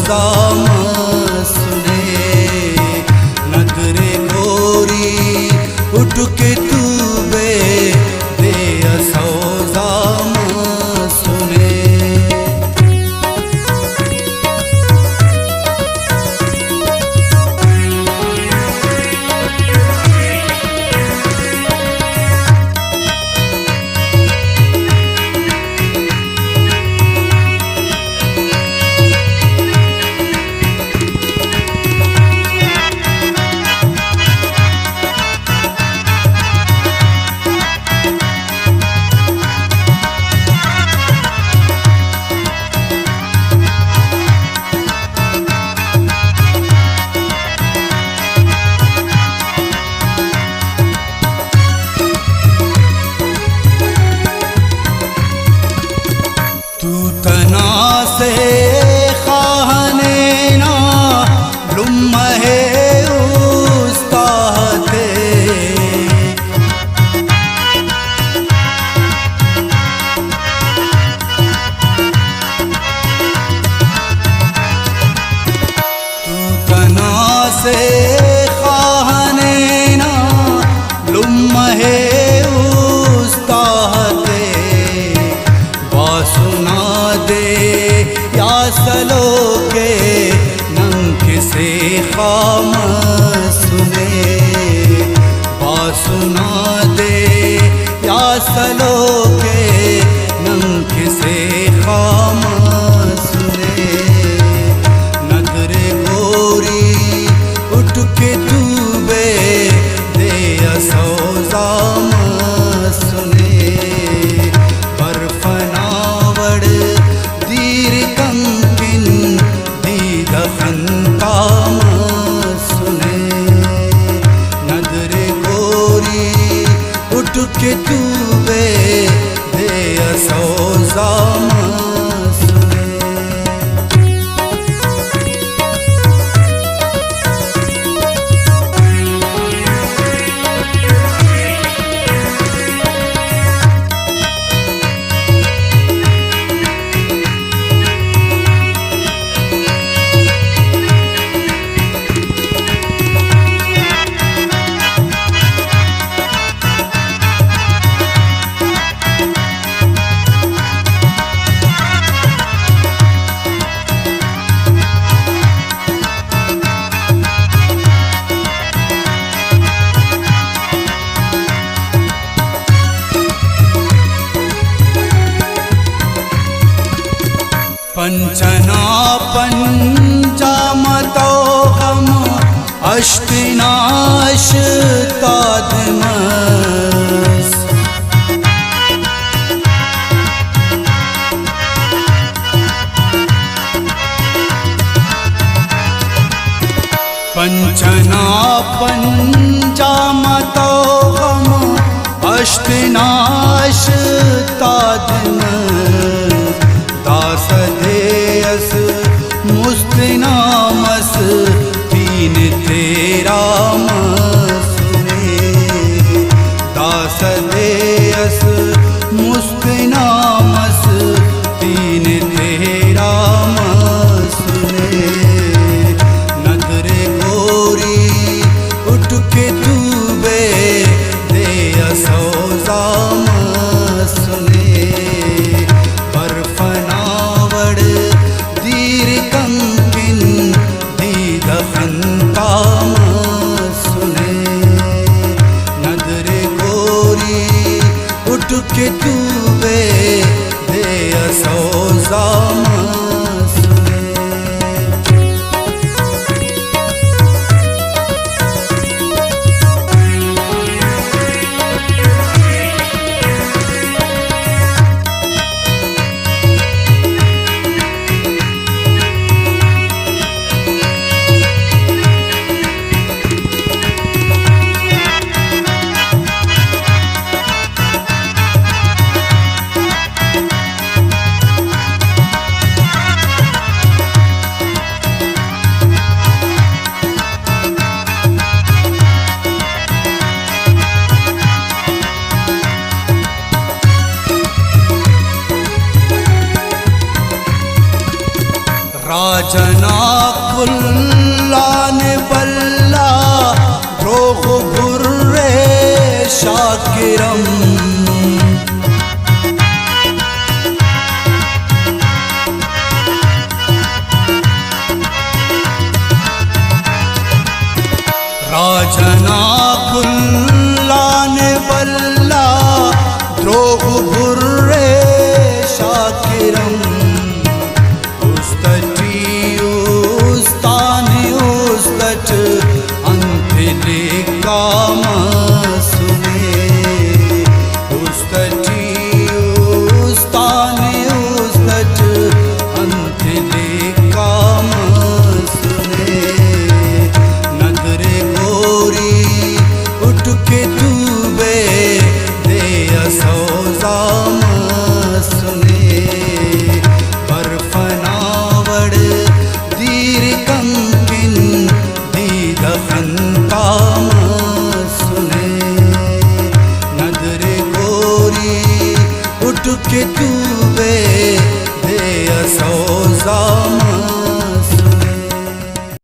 सौजाम सुने, नदरे गोरी उठ के तू बे दे सौजाम सुने। से खाने ना लुम्मा है उस्तादे, तू तना से खाने ना लुम्मा है उस्तादे, बासुना दे या सलो के नंक से खाम सुने, बासुना दे या सलो के नंक से खाम सुने, नदरे गोरी उठ के तू बे दे सौजाम सुने, बर्फनावड़ दीर कंकिन दीद खंताम सुने, नदरे गोरी उठ के तू बे दे सौजाम सुने। पंचना पंचामतो हम अष्टनाश तादमस, पंचना पंचामतो हम अष्टनाश तादमस, दास देयस मुस्तिनामस तीन तेरा सुने, दास देयस मुस्तिनामस तीन तेरा सुने, नदरे गोरी उठ के तू बे दे सौजाम सुने, दीर कंकिन दीद खंताम सुने, नदरे गोरी उठ के तू बे दे सौजाम राजना कुल्लान बल्ला द्रोह भुर्रे शाकिरम राजना कुल्लान बल्ला द्रोह भुर्रे शाकिरम उस्तटी उस्तान उस्तट अंतिले काम